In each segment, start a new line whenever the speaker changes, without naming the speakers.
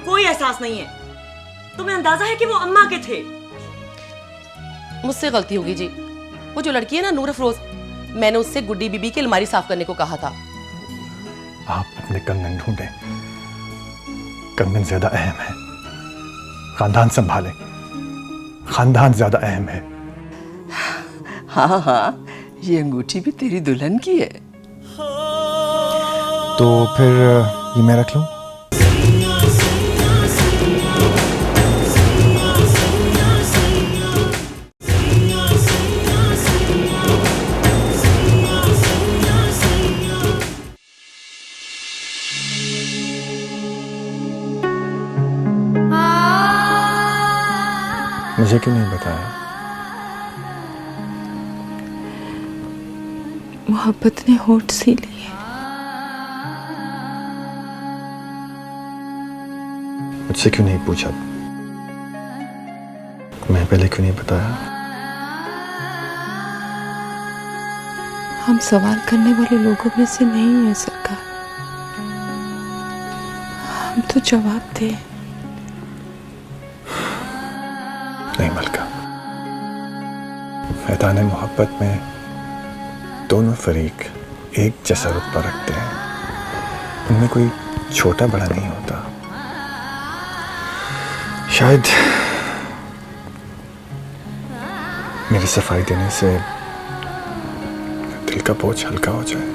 कोई एहसास नहीं है। तुम्हें अंदाजा है कि वो अम्मा के थे।
मुझसे गलती होगी जी। वो जो लड़की है ना नूर अफरोज, मैंने उससे गुड्डी बीबी की अलमारी साफ करने को कहा था।
आप अपने कंगन ढूंढें, कंगन ज्यादा अहम है। खानदान संभालें, खानदान ज्यादा अहम है।
हाँ हाँ, ये अंगूठी भी तेरी दुल्हन की है।
तो फिर ये मैं रख लूं? मुझे क्यों नहीं बताया?
मोहब्बत ने होठ सी ली है।
मुझसे क्यों नहीं पूछा? मैं पहले क्यों नहीं बताया?
हम सवाल करने वाले लोगों में से नहीं है सरकार, हम तो जवाब दें।
नहीं मलका, मैदान मोहब्बत में दोनों फरीक एक जैसा रुतबा रखते हैं। उनमें कोई छोटा बड़ा नहीं होता। शायद मेरी सफाई देने से दिल का बोझ हल्का हो जाए।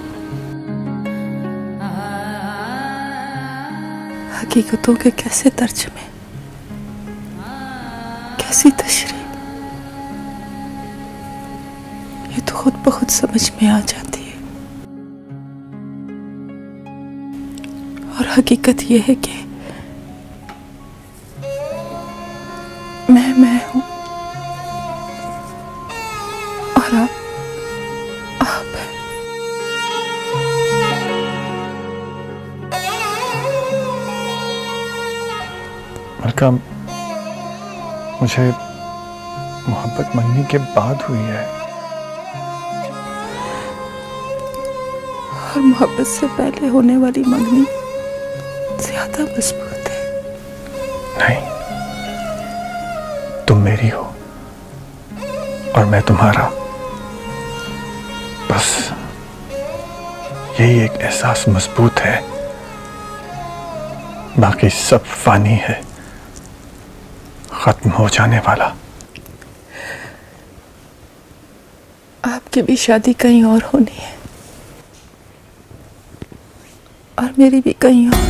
हकीकतों के कैसे तर्जुमे, कैसी तशरीह, ये तो खुद ब खुद समझ में आ जाती है। और हकीकत ये है कि मैं हूं और आप हैं।
मलका, मुझे मोहब्बत मंगनी के बाद हुई है।
और मोहब्बत से पहले होने वाली मंगनी ज्यादा मजबूत है।
नहीं, तुम मेरी हो और मैं तुम्हारा। बस यही एक एहसास मजबूत है, बाकी सब फानी है, खत्म हो जाने वाला।
आपकी भी शादी कहीं और होनी है और मेरी भी कहीं और।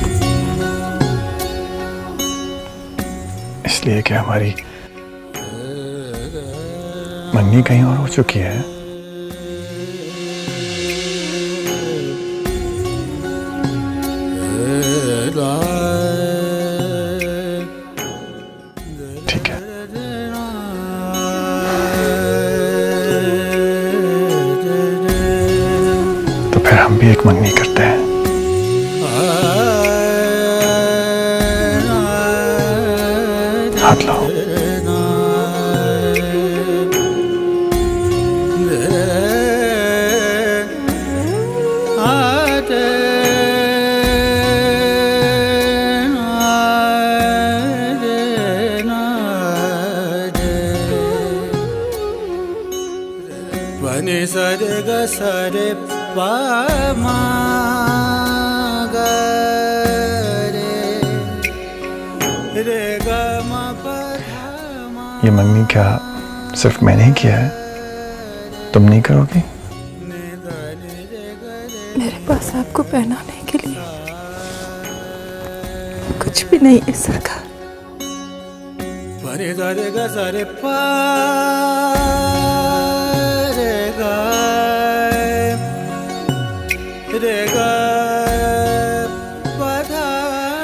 इसलिए कि हमारी मंगनी कहीं और हो चुकी है। ठीक है, तो फिर हम भी एक मंगनी करते हैं। हाथ लाओ।
बने सरे ग सरे पा मा ग रे ग म प ध मा।
ये मंगनी क्या सिर्फ मैंने ही किया है? तुम नहीं करोगी?
मेरे पास आपको पहनाने के लिए कुछ भी नहीं है सरकार।
बने सरे ग सरे पा रे ग प ध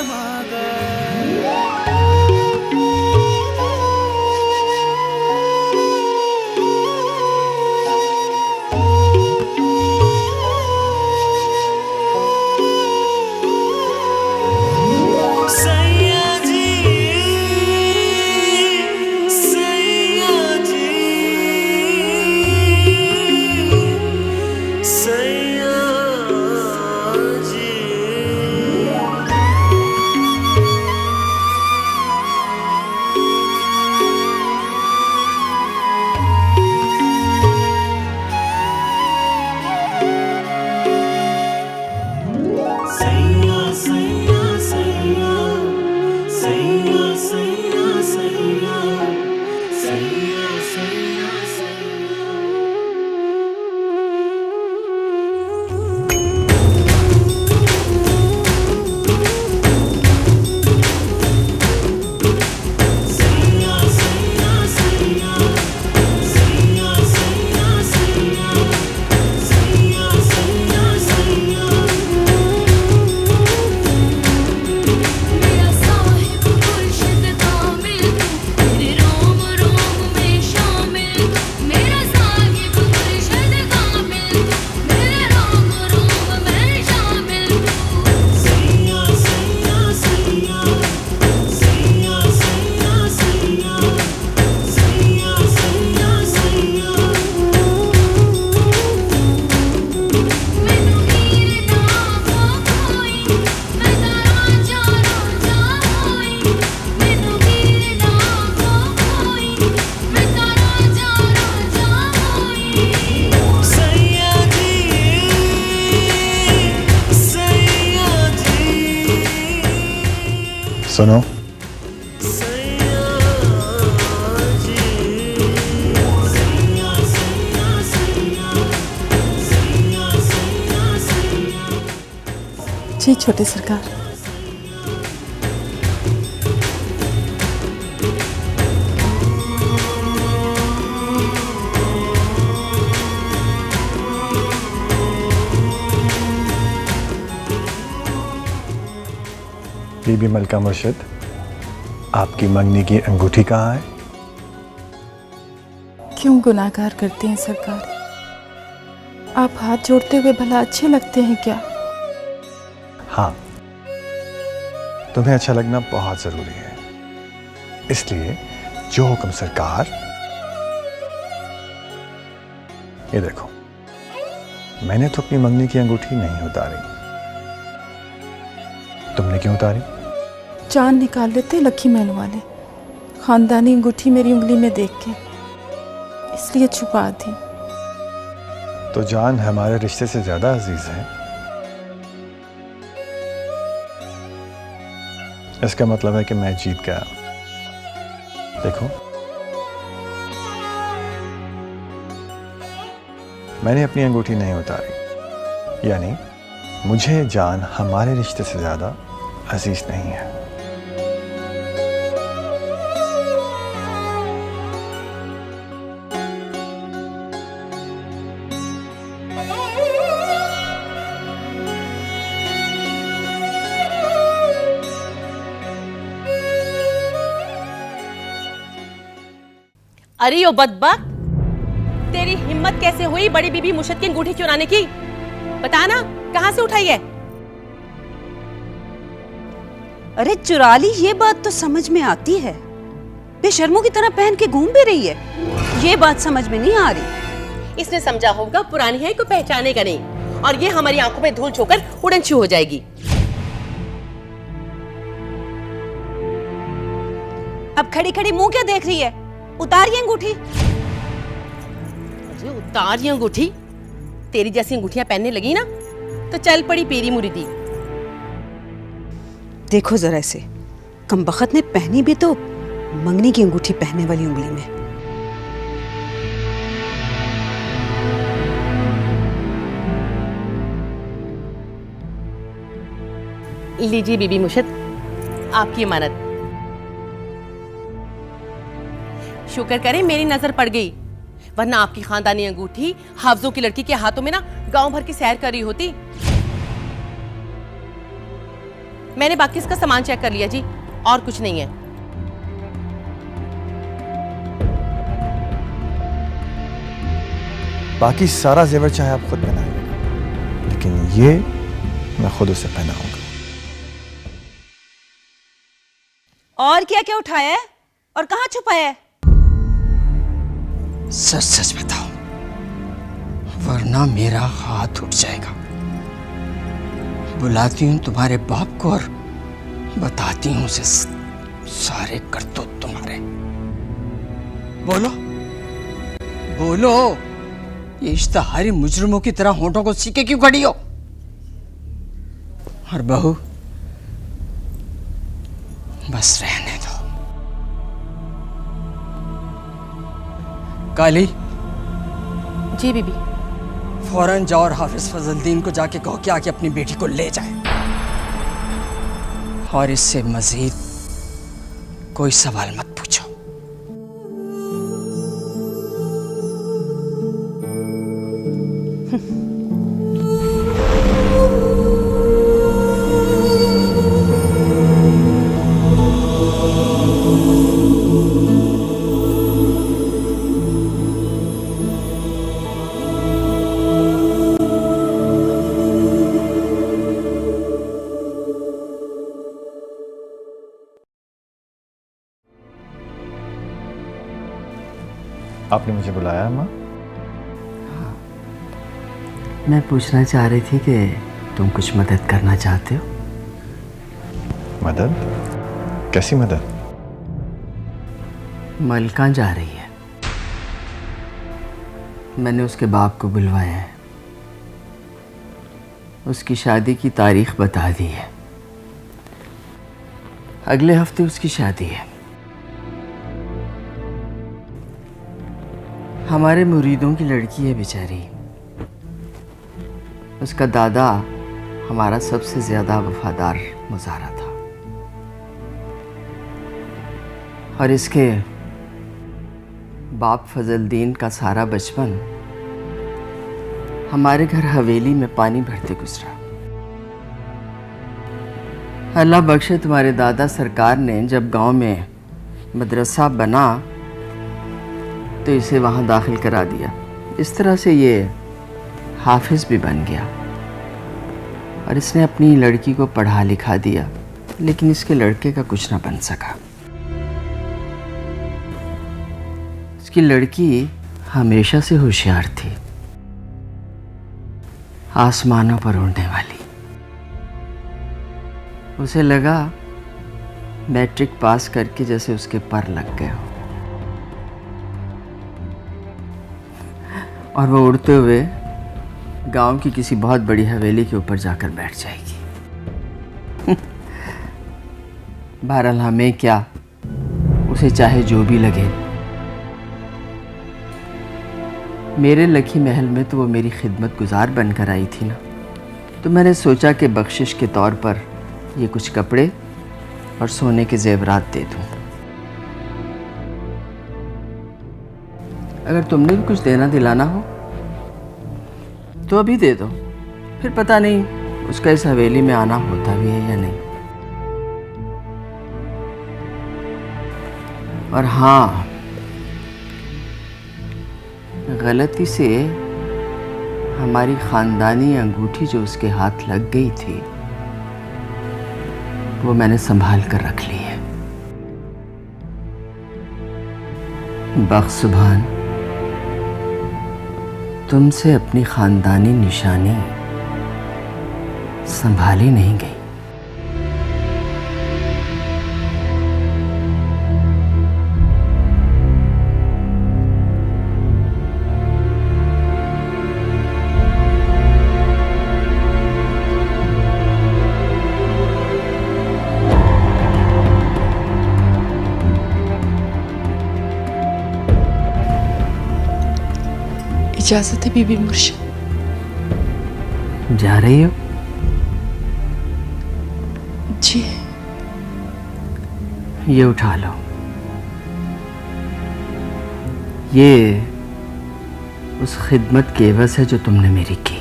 मा ग।
सैया जी, सैया जी।
सुनो,
जी छोटे सरकार।
बीबी मलका मुर्शिद, आपकी मंगनी की अंगूठी कहाँ है?
क्यों गुनाहगार करते हैं सरकार? आप हाथ जोड़ते हुए भला अच्छे लगते हैं क्या?
हाँ, तुम्हें अच्छा लगना बहुत जरूरी है, इसलिए जो हुक्म सरकार। ये देखो, मैंने तो अपनी मंगनी की अंगूठी नहीं उतारी, तुमने क्यों उतारी?
जान निकाल लेते लखी महल वाले, खानदानी अंगूठी मेरी उंगली में देख के, इसलिए छुपा दी।
तो जान हमारे रिश्ते से ज्यादा अजीज है। इसका मतलब है कि मैं जीत गया। देखो, मैंने अपनी अंगूठी नहीं उतारी, यानी मुझे जान हमारे रिश्ते से ज्यादा अजीज नहीं है।
अरे ओ बदबख्त, तेरी हिम्मत कैसे हुई बड़ी बीबी मुर्शिद की अंगूठी चुराने की? बता ना, कहां से उठाई है?
अरे चुरा ली, ये बात तो समझ में आती है, बेशर्मों की तरह पहन के घूम भी रही है, ये बात समझ में नहीं आ रही।
इसने समझा होगा पुरानी है को पहचानेगा नहीं, और ये हमारी आंखों में धूल छोकर उड़नछू हो जाएगी।
अब खड़ी खड़ी मुंह क्या देख रही है? उतारिए अंगूठी।
अरे उतार ये अंगूठी, तेरी जैसी अंगूठियां पहनने लगी ना तो चल पड़ी पीरी मुरीदी।
देखो जरा इसे, कमबख्त ने पहनी भी तो मंगनी की अंगूठी पहनने वाली उंगली में।
लीजिए बीबी मुर्शिद, आपकी अमानत। शुक्र करें मेरी नजर पड़ गई, वरना आपकी खानदानी अंगूठी हाफजों की लड़की के हाथों में ना गांव भर की सैर कर रही होती। मैंने बाकी इसका सामान चेक कर लिया जी, और कुछ नहीं है।
बाकी सारा जेवर चाहे आप खुद पहनाइएगा, लेकिन ये मैं खुद उसे पहनाऊंगा।
और क्या क्या उठाया है और कहाँ छुपाया है?
सच सच बताओ, वरना मेरा हाथ उठ जाएगा। बुलाती हूं तुम्हारे बाप को और बताती हूं उसे सारे करतूत तुम्हारे। बोलो बोलो, ये इश्तिहारी मुजरिमों की तरह होंठों को सीके क्यों खड़ी हो? और बहू, बस रहने दो। काली,
जी बीबी।
फौरन जाओ और हाफिज फजलुद्दीन को जाके कहो कि आके अपनी बेटी को ले जाए, और इससे मजीद कोई सवाल मत पूछो।
आपने मुझे बुलाया माँ?
मैं पूछना चाह रही थी कि तुम कुछ मदद करना चाहते हो?
मदद? कैसी मदद?
मलका जा रही है, मैंने उसके बाप को बुलवाया है, उसकी शादी की तारीख बता दी है, अगले हफ्ते उसकी शादी है। हमारे मुरीदों की लड़की है बेचारी। उसका दादा हमारा सबसे ज्यादा वफादार मुजारा था और इसके बाप फजलदीन का सारा बचपन हमारे घर हवेली में पानी भरते गुजरा। अल्लाह बख्शे तुम्हारे दादा सरकार ने जब गांव में मदरसा बना तो इसे वहां दाखिल करा दिया। इस तरह से ये हाफिज भी बन गया और इसने अपनी लड़की को पढ़ा लिखा दिया, लेकिन इसके लड़के का कुछ ना बन सका। इसकी लड़की हमेशा से होशियार थी, आसमानों पर उड़ने वाली। उसे लगा मैट्रिक पास करके जैसे उसके पर लग गए हो और वो उड़ते हुए गांव की किसी बहुत बड़ी हवेली के ऊपर जाकर बैठ जाएगी। बहरहाल हमें क्या, उसे चाहे जो भी लगे। मेरे लकी महल में तो वो मेरी खिदमत गुजार बनकर आई थी ना, तो मैंने सोचा कि बख्शिश के तौर पर ये कुछ कपड़े और सोने के जेवरात दे दूं। अगर तुमने भी कुछ देना दिलाना हो तो अभी दे दो, फिर पता नहीं उसका इस हवेली में आना होता भी है या नहीं। और हाँ, गलती से हमारी खानदानी अंगूठी जो उसके हाथ लग गई थी वो मैंने संभाल कर रख ली है। बख्श सुभान, तुमसे अपनी खानदानी निशानी संभाली नहीं गई।
इजाजत है बीबी मुर्शिद?
जा रही हो?
जी।
ये उठा लो। ये उस खिदमत की एवज है जो तुमने मेरी की।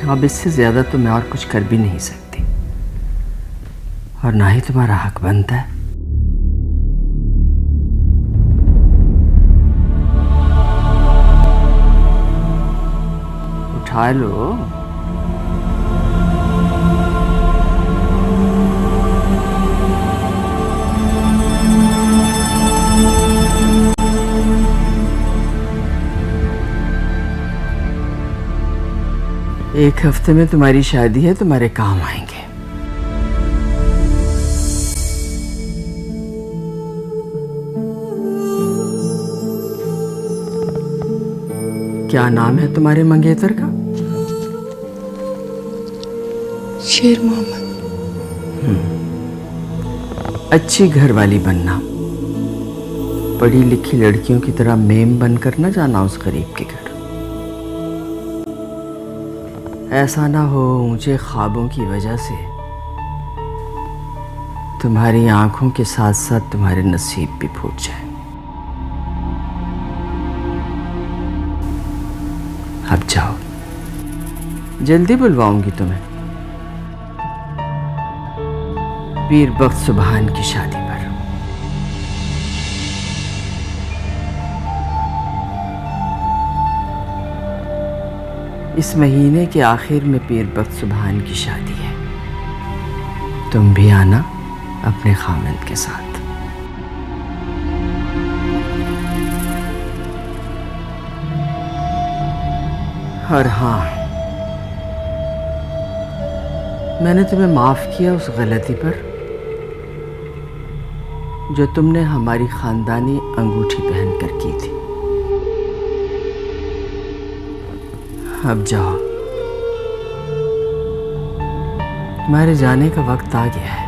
अब इससे ज्यादा तो मैं और कुछ कर भी नहीं सकती और ना ही तुम्हारा हक बनता है। उठा लो। एक हफ्ते में तुम्हारी शादी है, तुम्हारे काम आएंगे। क्या नाम है तुम्हारे मंगेतर का?
शेर मोहम्मद।
अच्छी घरवाली बनना, पढ़ी लिखी लड़कियों की तरह मेम बनकर न जाना उस गरीब के घर। ऐसा ना हो ऊंचे ख्वाबों की वजह से तुम्हारी आंखों के साथ साथ तुम्हारे नसीब भी फूट जाए। अब जाओ, जल्दी बुलवाऊंगी तुम्हें पीर बख्श सुभान की शादी पर। इस महीने के आखिर में पीर बख्श सुभान की शादी है। तुम भी आना अपने खामिद के साथ। और हाँ, मैंने तुम्हें माफ किया उस गलती पर जो तुमने हमारी खानदानी अंगूठी पहनकर की थी। अब जाओ, तुम्हारे जाने का वक्त आ गया है।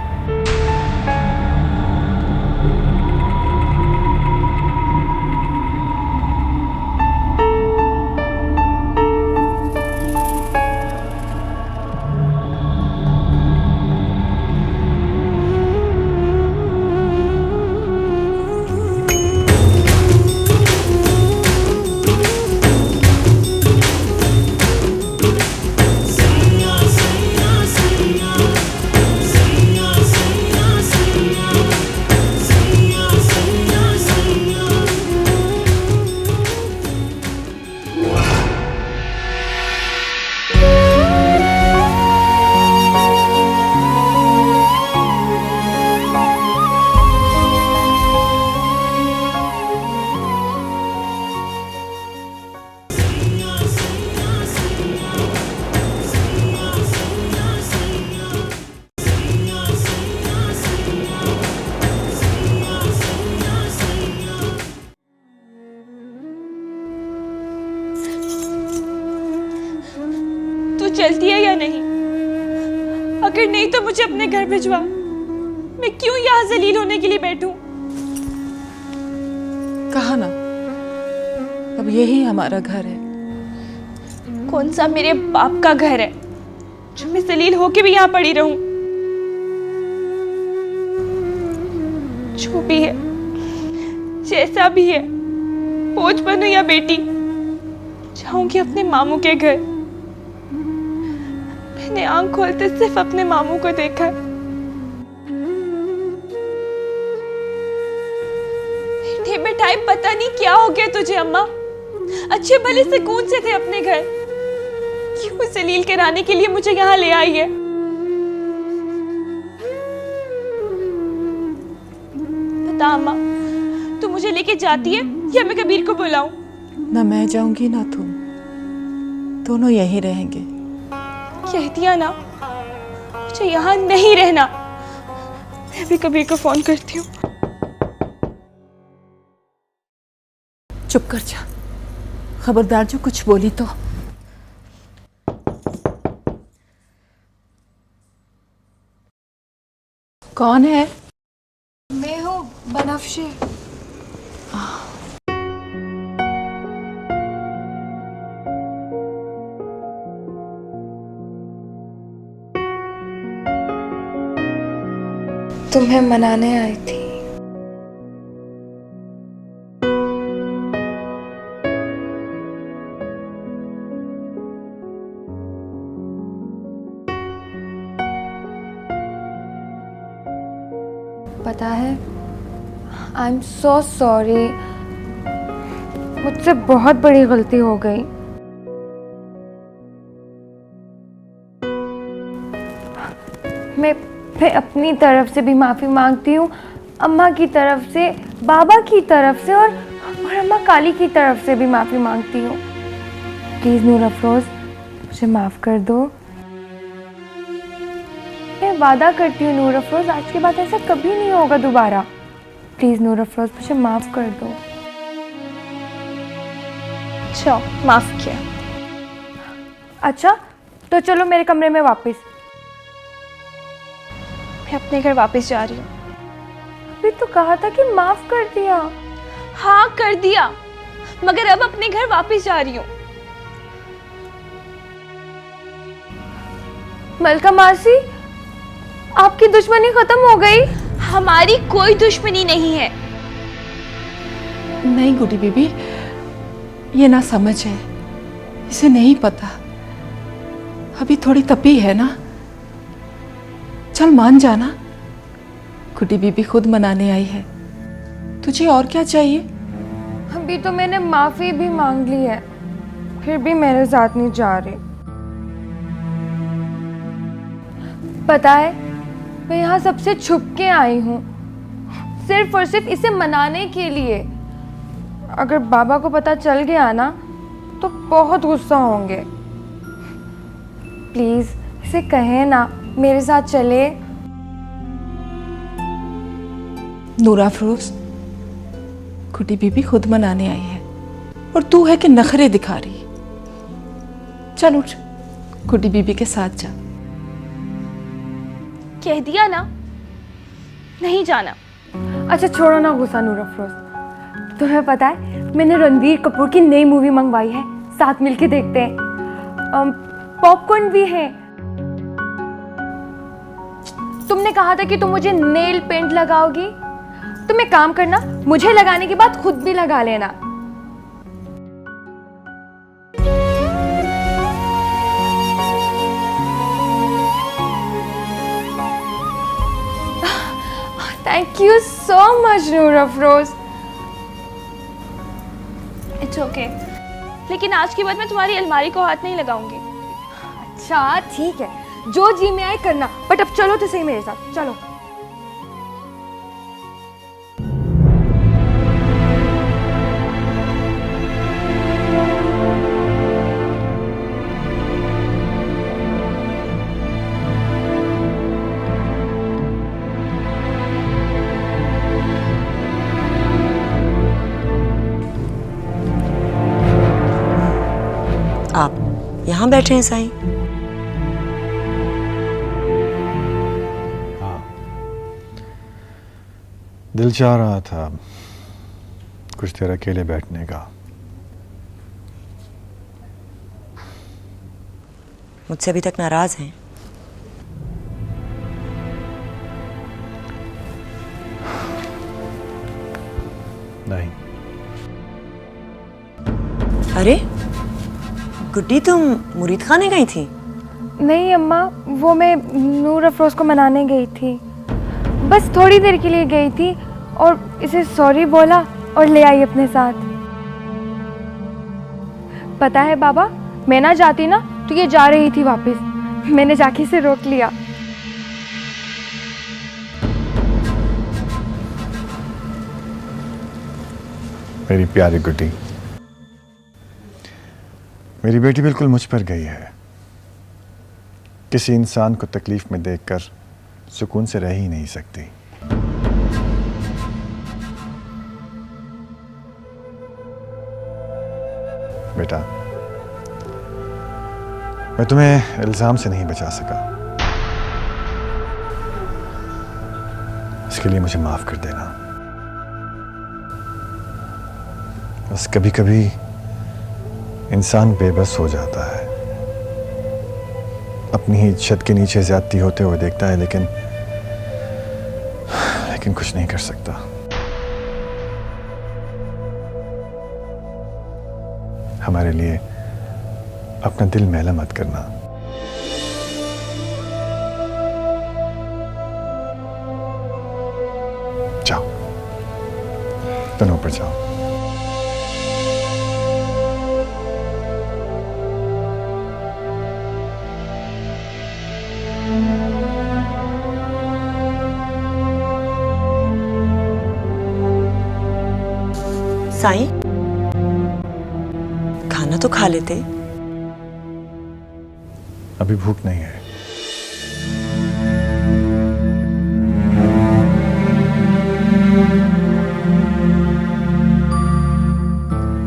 तू चलती है या नहीं? अगर नहीं तो मुझे अपने घर भिजवा। मैं क्यों यहाँ जलील होने के लिए बैठूं?
कहा ना, अब यही हमारा घर है।
कौन सा मेरे बाप का घर है जो मैं जलील होके भी यहाँ पड़ी रहूं? जो भी है, जैसा भी है, फौज बनूं या बेटी, जाऊंगी अपने मामू के घर। मैंने आंख खोलते सिर्फ अपने मामू को देखा। बैठे बैठाए पता नहीं क्या हो गया तुझे अम्मा। अच्छे भले सुकून से थे अपने घर, क्यों जलील कराने के लिए मुझे यहाँ ले आई है? बता अम्मा, तू मुझे लेके जाती है या मैं कबीर को बुलाऊं?
ना मैं जाऊंगी ना तुम, दोनों यहीं रहेंगे।
कह दिया ना, मुझे यहाँ नहीं रहना। मैं भी कबीर को फोन करती हूँ।
चुप कर जा, खबरदार जो कुछ बोली तो। कौन है?
मैं हूँ बनफ्शे। तुम्हें मनाने आई थी। पता है, आई एम सो सॉरी, मुझसे बहुत बड़ी गलती हो गई। मैं अपनी तरफ से भी माफ़ी मांगती हूँ, अम्मा की तरफ से, बाबा की तरफ से और अम्मा काली की तरफ से भी माफ़ी मांगती हूँ। प्लीज़ नूर अफरोज़, मुझे माफ़ कर दो। मैं वादा करती हूँ नूर अफरोज़, आज के बाद ऐसा कभी नहीं होगा दोबारा। प्लीज़ नूर अफरोज़, मुझे माफ़ कर दो।
अच्छा, माफ़ किया।
अच्छा, तो चलो मेरे कमरे में वापस।
मैं अपने घर वापस जा रही हूँ।
अभी तो कहा था कि माफ़ कर दिया।
हाँ कर दिया, मगर अब अपने घर वापस जा रही हूँ।
मलका मासी, आपकी दुश्मनी खत्म हो गई?
हमारी कोई दुश्मनी नहीं है।
नहीं गुड्डी बीबी, ये ना समझ है, इसे नहीं पता। अभी थोड़ी तपी है ना, चल मान जाना। गुड्डी बीबी खुद मनाने आई है, तुझे और क्या चाहिए?
अभी तो मैंने माफ़ी भी मांग ली है, फिर भी मेरे साथ नहीं जा रही। पता है, मैं यहाँ सबसे छुप के आई हूँ, सिर्फ और सिर्फ इसे मनाने के लिए। अगर बाबा को पता चल गया ना तो बहुत गुस्सा होंगे। प्लीज़ इसे कहें ना, मेरे साथ चले।
नूर अफरोज़, गुड्डी बीबी खुद मनाने आई है और तू है कि नखरे दिखा रही। चल उठ, गुड्डी बीबी के साथ जा।
कह दिया ना, नहीं जाना।
अच्छा छोड़ो ना गुस्सा नूर अफरोज। तुम्हें पता है मैंने रणबीर कपूर की नई मूवी मंगवाई है, साथ मिलके देखते हैं। पॉपकॉर्न भी है। तुमने कहा था कि तुम मुझे नेल पेंट लगाओगी, तुम एक काम करना, मुझे लगाने के बाद खुद भी लगा लेना। Thank you so much Noor Afroz.
It's okay, लेकिन आज के बाद मैं तुम्हारी अलमारी को हाथ नहीं लगाऊंगी।
अच्छा ठीक है, जो जी में आए करना, बट अब चलो तो सही मेरे साथ, चलो।
आप यहाँ बैठे हैं साईं?
हाँ, दिल चाह रहा था कुछ देर अकेले बैठने का।
मुझसे अभी तक नाराज हैं?
नहीं।
अरे गुड्डी, तुम मुरीद खाने गई थी?
नहीं अम्मा, वो मैं नूर अफरोज को मनाने गई थी, बस थोड़ी देर के लिए गई थी और इसे सॉरी बोला और ले आई अपने साथ। पता है बाबा, मैं ना जाती ना तो ये जा रही थी वापस, मैंने जाके इसे रोक लिया।
मेरी प्यारी गुड्डी, मेरी बेटी बिल्कुल मुझ पर गई है। किसी इंसान को तकलीफ में देखकर सुकून से रह ही नहीं सकती। बेटा, मैं तुम्हें इल्जाम से नहीं बचा सका, इसके लिए मुझे माफ कर देना। बस कभी कभी इंसान बेबस हो जाता है, अपनी ही छत के नीचे ज्यादती होते हुए देखता है, लेकिन कुछ नहीं कर सकता। हमारे लिए अपना दिल मैला मत करना। जाओ, दोनों ऊपर जाओ।
साईं, खाना तो खा लेते।
अभी भूख नहीं है।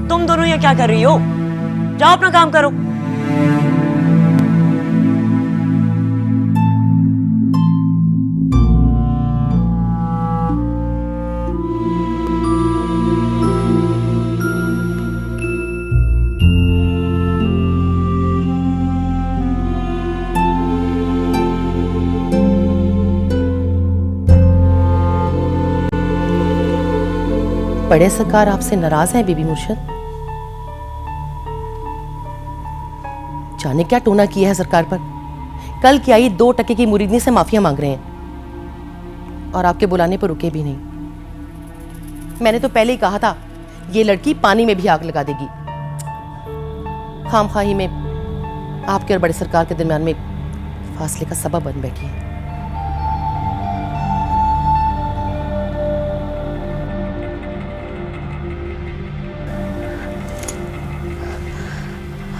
तुम दोनों यहाँ क्या कर रही हो? जाओ अपना काम करो।
बड़े सरकार आपसे नाराज हैं बीबी मुर्शिद? जाने क्या टोना किया है सरकार पर। कल की आई 2 टके की मुरीदनी से माफिया मांग रहे हैं और आपके बुलाने पर रुके भी नहीं। मैंने तो पहले ही कहा था ये लड़की पानी में भी आग लगा देगी। खामखाही में आपके और बड़े सरकार के दरमियान में फासले का सबब बन बैठी है।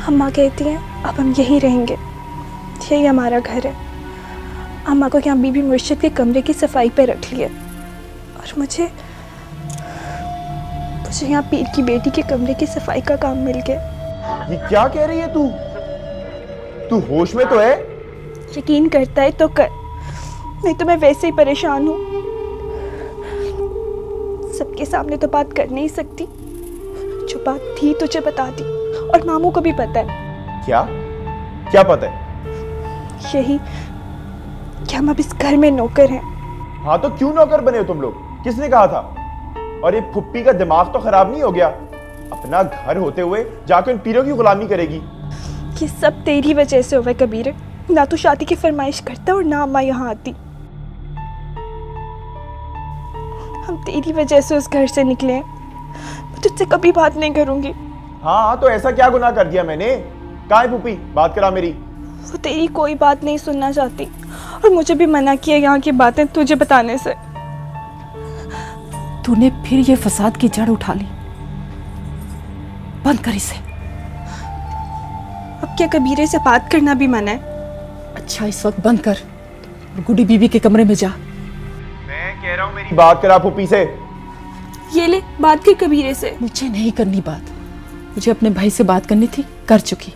अम्मा कहती हैं अब हम यहीं रहेंगे, यही हमारा घर है। अम्मा को यहाँ बीबी मुर्शिद के कमरे की सफाई पे रख लिया और मुझे यहाँ पीर की बेटी के कमरे की सफाई का काम मिल गया।
ये क्या कह रही है तू होश में तो है?
यकीन करता है तो कर,
नहीं तो मैं वैसे ही परेशान हूँ। सबके सामने तो बात कर नहीं सकती, जो बात थी तुझे बता दी और मामू को भी पता है।
क्या क्या पता है?
यही कि हम अब इस घर में नौकर हैं।
हाँ तो क्यों नौकर बने हो तुम लोग? किसने कहा था? और ये फुप्पी का दिमाग तो खराब नहीं हो गया? अपना घर होते हुए जाकर उन पीरों की गुलामी करेगी।
ये सब तेरी वजह से हुआ कबीर। ना तू शादी की फरमाइश करता और ना अम्मा यहाँ आती। हम तेरी वजह से उस घर से निकले हैं। मैं तुझसे कभी बात नहीं करूंगी।
हाँ तो ऐसा क्या गुनाह कर दिया मैंने? कहाँ है फुप्पी? बात करा मेरी।
वो तेरी कोई बात नहीं सुनना चाहती और मुझे भी मना किया यहाँ की बातें तुझे बताने से।
तूने फिर ये फसाद की जड़ उठा ली। बंद कर इसे।
अब क्या कबीरे से बात करना भी मना है?
अच्छा इस वक्त बंद कर और गुड्डी बीबी के कमरे में जा।
मैं कह रहा हूँ मेरी बात करा फुप्पी से।
ये ले बात कर कबीरे से।
मुझे नहीं करनी बात, मुझे अपने भाई से बात करनी थी, कर चुकी।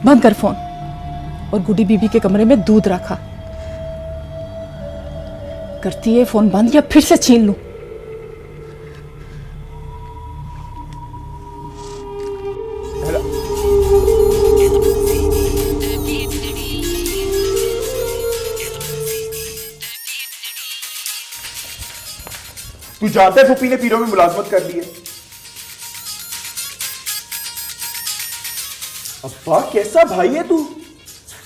बंद कर फोन और गुड्डी बीबी के कमरे में दूध रखा। करती है फोन बंद या फिर से छीन लूं?
तू जानता है फुप्पी ने पीरों में मुलाजमत कर ली है? अब्बा कैसा भाई है तू?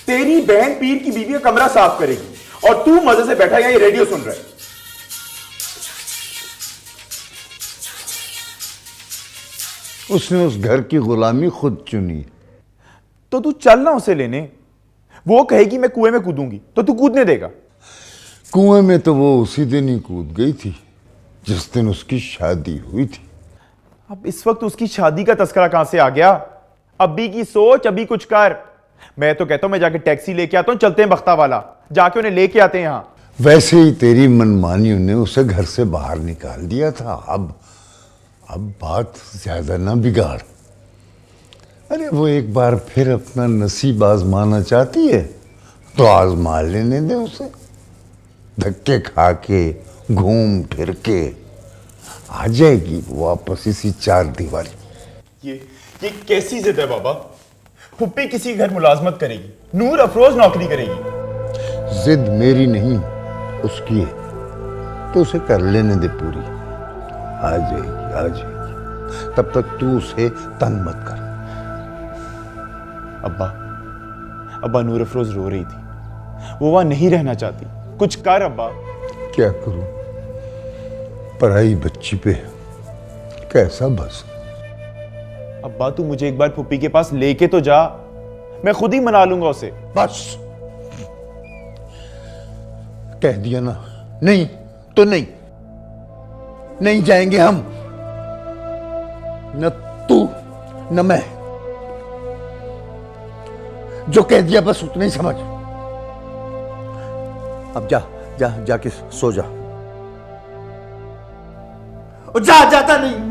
तेरी बहन पीर की बीवी का कमरा साफ करेगी और तू मजे से बैठा यहाँ ये रेडियो सुन रहा है।
उसने उस घर की गुलामी खुद चुनी।
तो तू चल ना उसे लेने। वो कहेगी मैं कुएं में कूदूंगी तो तू कूदने देगा?
कुएं में तो वो उसी दिन ही कूद गई थी जिस दिन उसकी शादी हुई थी।
अब इस वक्त उसकी शादी का तस्करा कहां से आ गया? अभी की सोच, अभी कुछ कर। मैं तो कहता हूं मैं जाके टैक्सी लेके आता हूं, चलते हैं बख्ता वाला, जाके उन्हें लेके आते हैं यहां।
वैसे ही तेरी मनमानियों ने उसे घर से बाहर निकाल दिया था। अब बात ज्यादा ना बिगाड़। अरे वो एक बार फिर अपना नसीब आजमाना चाहती है तो आजमा लेने दे उसे। धक्के खा के घूम फिर के आ जाएगी वापस इसी चार दीवारी।
ये कैसी जिद है बाबा? फुप्पी किसी घर मुलाजमत करेगी, नूर अफरोज नौकरी करेगी।
जिद मेरी नहीं उसकी है तो उसे कर लेने दे पूरी। आ जाएगी। तब तक तू उसे तंग मत कर।
अब्बा नूर अफरोज रो रही थी, वो वहां नहीं रहना चाहती। कुछ कर अब्बा।
क्या करूं? पराई बच्ची पे कैसा बस।
अब्बा तू मुझे एक बार फुप्पी के पास लेके तो जा, मैं खुद ही मना लूंगा उसे।
बस कह दिया ना, नहीं तो नहीं जाएंगे हम, न तू न मैं। जो कह दिया बस उतना ही समझ। अब जाके सो जा। जाता नहीं।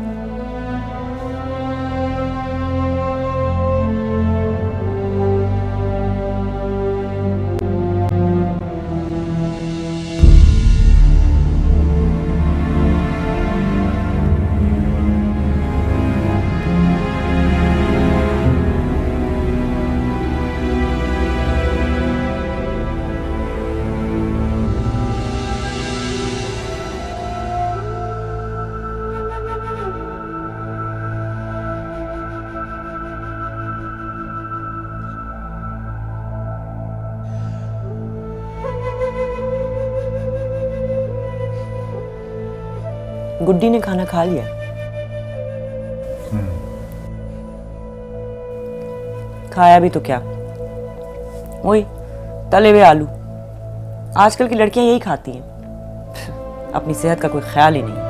गुड्डी ने खाना खा लिया? खाया भी तो क्या, वही तले हुए आलू। आजकल की लड़कियां यही खाती हैं, अपनी सेहत का कोई ख्याल ही नहीं।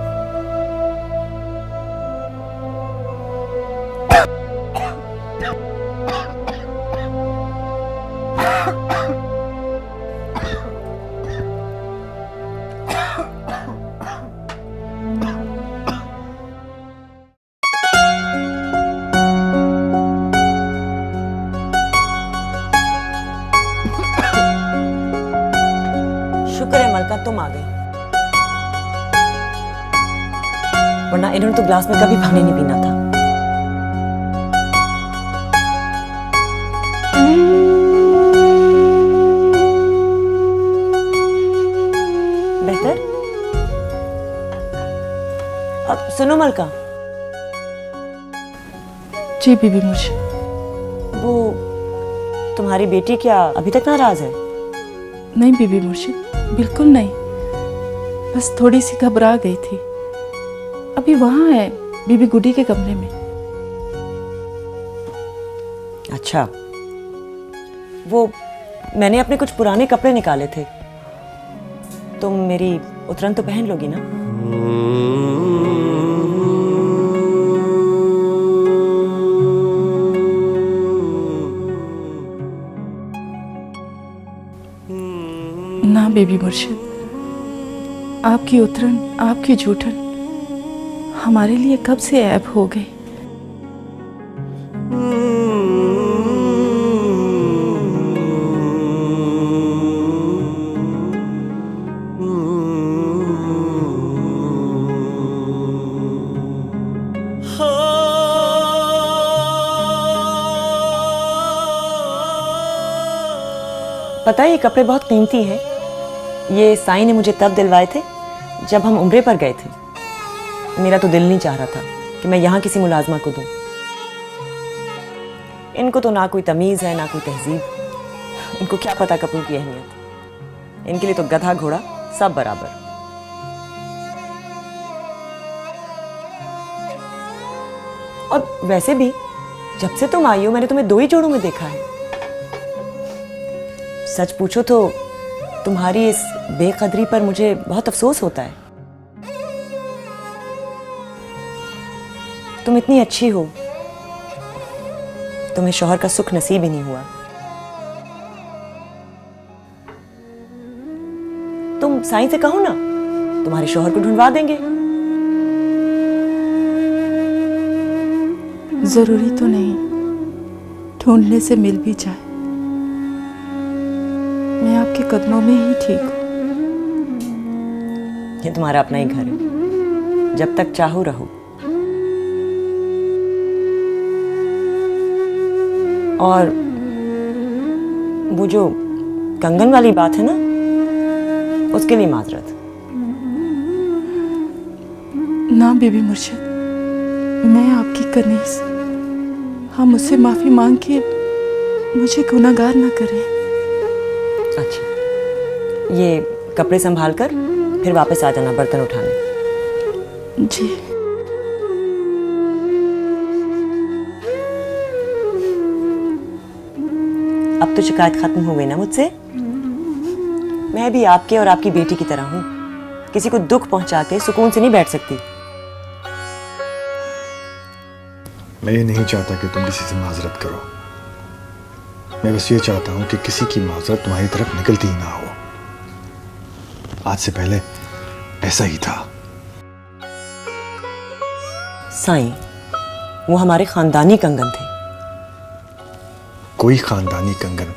शुक्र है मलका तुम आ गई, वरना इन्होंने तो ग्लास में कभी पानी नहीं पीना था। बेहतर। अब सुनो मलका।
जी बीबी मुर्शिद।
वो तुम्हारी बेटी क्या अभी तक नाराज है?
नहीं बीबी मुर्शिद, बिल्कुल नहीं, बस थोड़ी सी घबरा गई थी। अभी वहां है बीबी गुडी के कमरे में।
अच्छा, वो मैंने अपने कुछ पुराने कपड़े निकाले थे, तुम मेरी उतरन तो पहन लोगी ना?
ना बीबी मुर्शिद, आपकी उतरन, आपकी जूठन हमारे लिए कब से ऐब हो गई।
पता है ये कपड़े बहुत कीमती हैं। ये साईं ने मुझे तब दिलवाए थे जब हम उम्रे पर गए थे। मेरा तो दिल नहीं चाह रहा था कि मैं यहाँ किसी मुलाजमा को दूं। इनको तो ना कोई तमीज़ है ना कोई तहजीब। इनको क्या पता कपड़ों की अहमियत। इनके लिए तो गधा घोड़ा सब बराबर। और वैसे भी जब से तुम आई हो मैंने तुम्हें 2 ही जोड़ों में देखा है। सच पूछो तो तुम्हारी इस बेकदरी पर मुझे बहुत अफसोस होता है। तुम इतनी अच्छी हो, तुम्हें शौहर का सुख नसीब ही नहीं हुआ। तुम साईं से कहो ना, तुम्हारे शौहर को ढूंढवा देंगे।
जरूरी तो नहीं ढूंढने से मिल भी जाए, मैं आपके कदमों में ही ठीक हूँ।
ये तुम्हारा अपना ही घर है, जब तक चाहो रहो। और वो जो कंगन वाली बात है ना, उसके लिए माजरत।
ना बीबी मुर्शिद, मैं आपकी कनीज, हम उससे माफी मांग के मुझे गुनाहगार ना करें।
अच्छा, ये कपड़े संभाल कर फिर वापस आ जाना बर्तन उठाने।
जी।
अब तो शिकायत खत्म हो गई ना मुझसे? मैं भी आपके और आपकी बेटी की तरह हूं, किसी को दुख पहुंचा के सुकून से नहीं बैठ सकती।
मैं ये नहीं चाहता कि तुम किसी से माजरत करो। मैं बस ये चाहता हूं कि किसी की माजरत तुम्हारी तरफ निकलती ही ना हो। आज से पहले ऐसा ही था।
साईं, वो हमारे खानदानी कंगन थे।
कोई खानदानी कंगन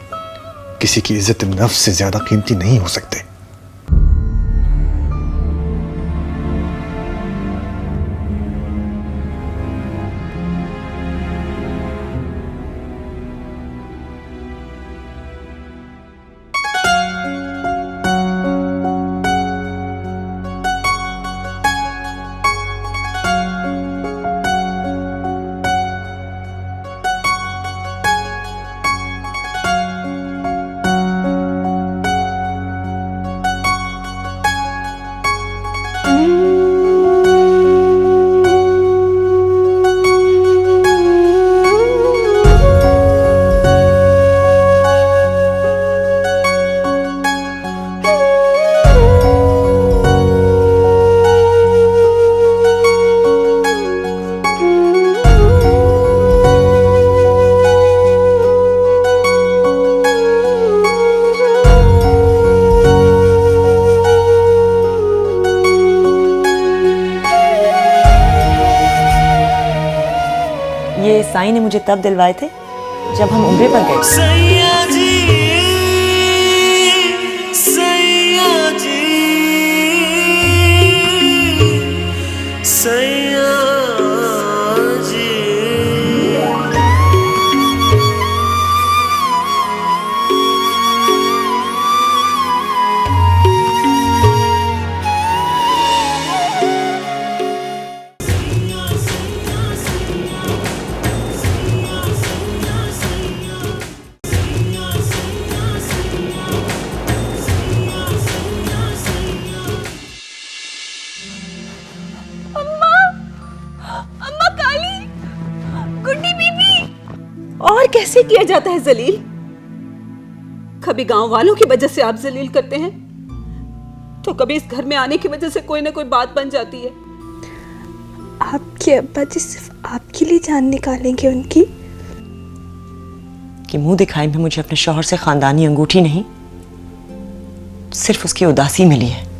किसी की इज्जत नफ्स से ज्यादा कीमती नहीं हो सकते।
ये साईं ने मुझे तब दिलवाए थे जब हम उम्रे पर गए।
सैया जी, सैया जी।
कैसे किया जाता है जलील? कभी गांव वालों की वजह से आप जलील करते हैं, तो कभी इस घर में आने की वजह से कोई ना कोई बात बन जाती है।
आपके अब्बा जी सिर्फ आपके लिए जान निकालेंगे उनकी?
कि मुंह दिखाई में मुझे अपने शौहर से खानदानी अंगूठी नहीं, सिर्फ उसकी उदासी मिली है।